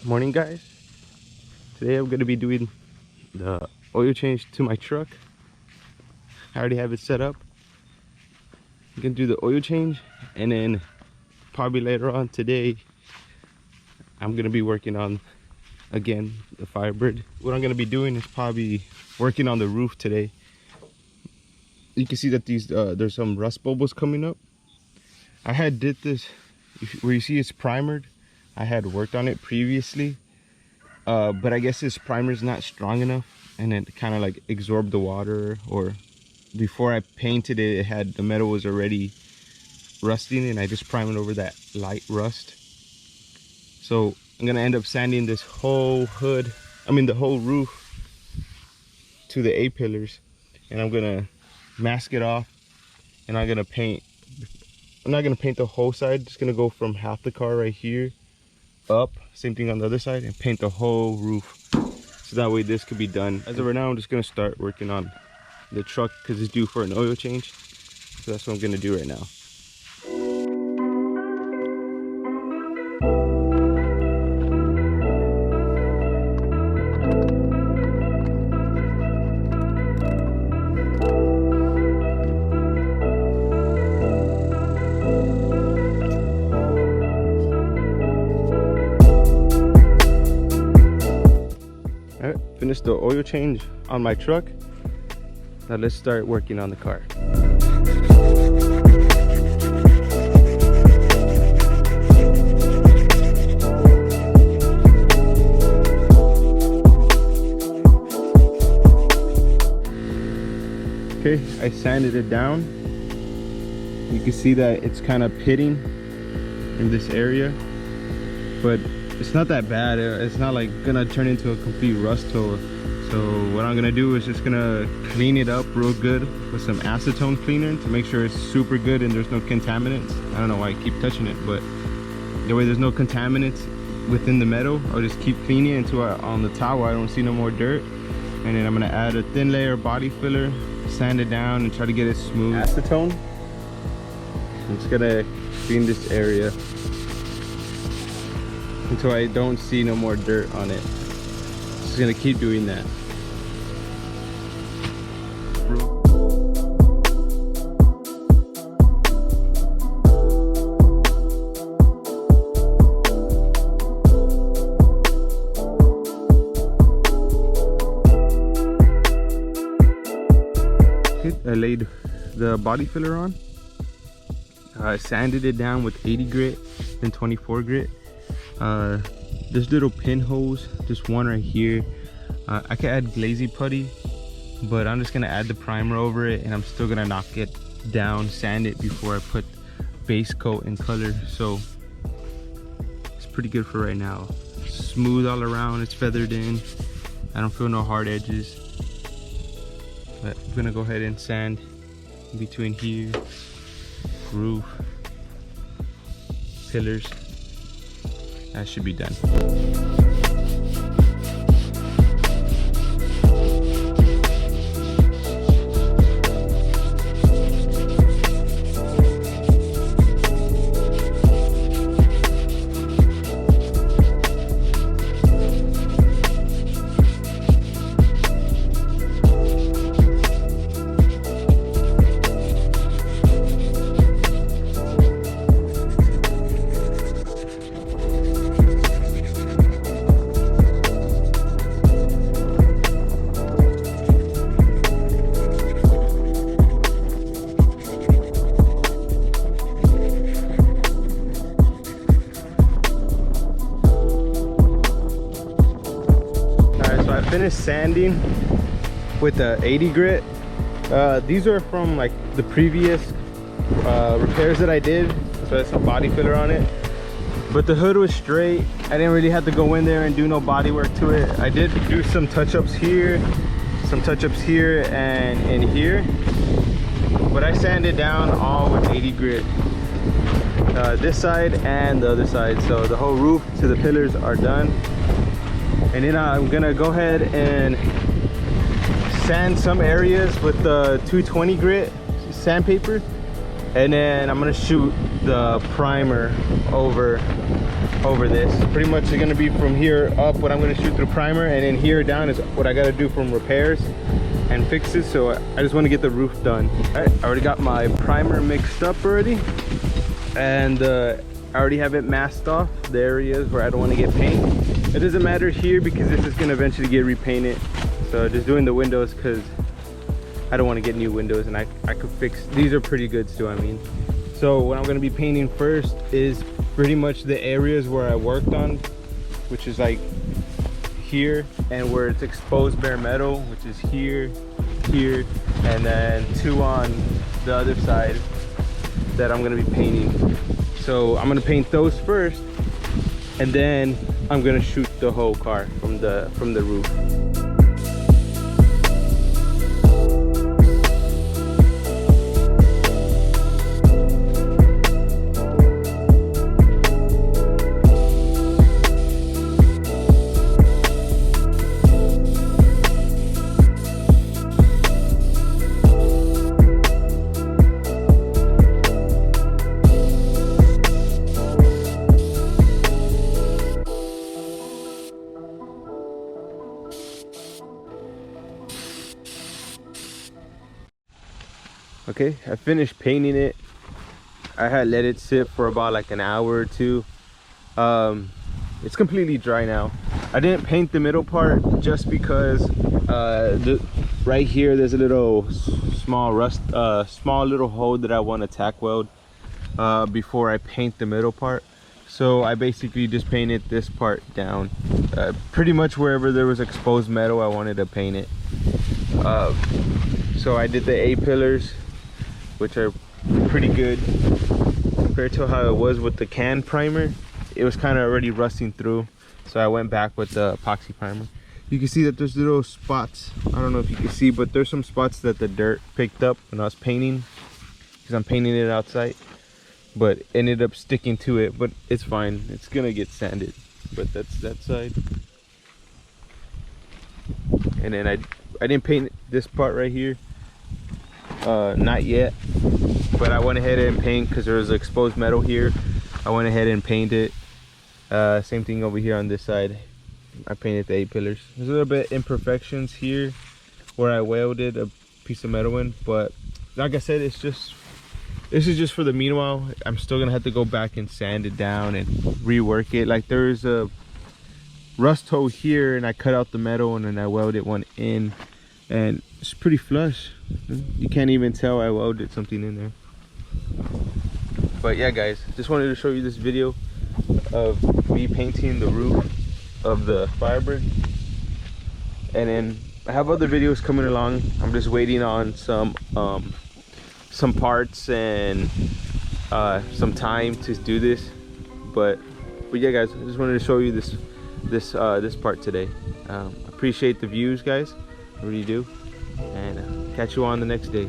Morning, guys. Today I'm gonna be doing the oil change to my truck. I already have it set up. I'm gonna do the oil change, and then probably later on today I'm gonna be working on again the Firebird. What I'm gonna be doing is probably working on the roof today. You can see that these there's some rust bubbles coming up. I had did this where you see it's primered. I had worked on it previously, but I guess this primer is not strong enough, and it kind of like absorbed the water. Or before I painted it, it had the metal was already rusting, and I just primed over that light rust. So I'm gonna end up sanding this whole hood, the whole roof to the A-pillars, and I'm gonna mask it off, and I'm not gonna paint the whole side. Just gonna go from half the car right here up, same thing on the other side, and paint the whole roof, so that way this could be done. As of right now, I'm just gonna start working on the truck because it's due for an oil change, so that's what I'm gonna do right now. Alright, finished the oil change on my truck. Now let's start working on the car. Okay, I sanded it down. You can see that it's kind of pitting in this area, but it's not that bad. It's not like gonna turn into a complete rust hole. So what I'm gonna do is just gonna clean it up real good with some acetone cleaner to make sure it's super good and there's no contaminants. I don't know why I keep touching it, but the way there's no contaminants within the metal, I'll just keep cleaning it until on the towel I don't see no more dirt. And then I'm gonna add a thin layer of body filler, sand it down, and try to get it smooth. Acetone. I'm just gonna clean this area until I don't see no more dirt on it. Just gonna keep doing that. Okay, I laid the body filler on. I sanded it down with 80 grit and 24 grit. There's little pinholes, just one right here. I could add glazy putty, but I'm just gonna add the primer over it, and I'm still gonna knock it down, sand it before I put base coat and color. So it's pretty good for right now. Smooth all around, it's feathered in. I don't feel no hard edges. But I'm gonna go ahead and sand in between here, roof, pillars. That should be done. Finished sanding with the 80 grit. These are from like the previous repairs that I did, so there's some body filler on it, but the hood was straight. I didn't really have to go in there and do no body work to it. I did do some touch-ups here, and in here, but I sanded down all with 80 grit, this side and the other side, so the whole roof to the pillars are done. And then I'm gonna go ahead and sand some areas with the 220 grit sandpaper, and then I'm gonna shoot the primer over over this. Pretty much it's gonna be from here up what I'm gonna shoot through primer, and then here down is what I gotta do from repairs and fixes. So I just want to get the roof done. All right, I already got my primer mixed up already, and I already have it masked off the areas where I don't want to get paint. It doesn't matter here because this is gonna eventually get repainted. So just doing the windows because I don't want to get new windows, and I could fix, these are pretty good still, I mean. So what I'm going to be painting first is pretty much the areas where I worked on, which is like here, and where it's exposed bare metal, which is here, here, and then 2 on the other side that I'm going to be painting. So I'm going to paint those first, and then I'm going to shoot the whole car from the roof. Okay, I finished painting it. I had let it sit for about like an hour or 2. It's completely dry now. I didn't paint the middle part just because right here there's a little small little hole that I want to tack weld before I paint the middle part. So I basically just painted this part down. Pretty much wherever there was exposed metal I wanted to paint it. So I did the A-pillars, which are pretty good compared to how it was with the can primer. It was kind of already rusting through, so I went back with the epoxy primer. You can see that there's little spots. I don't know if you can see, but there's some spots that the dirt picked up when I was painting, because I'm painting it outside, but ended up sticking to it. But it's fine, it's gonna get sanded. But that's that side. And then I didn't paint this part right here, not yet, but I went ahead and paint because there was exposed metal here. I went ahead and painted. Same thing over here on this side. I painted the A-pillars. There's a little bit imperfections here where I welded a piece of metal in, but like I said, this is just for the meanwhile. I'm still gonna have to go back and sand it down and rework it. Like there's a rust hole here, and I cut out the metal and then I welded one in, and it's pretty flush. You can't even tell I welded something in there. But yeah guys, just wanted to show you this video of me painting the roof of the Firebird, and then I have other videos coming along. I'm just waiting on some parts and some time to do this, but yeah guys, I just wanted to show you this part today. Appreciate the views guys, I really do, and catch you on the next day.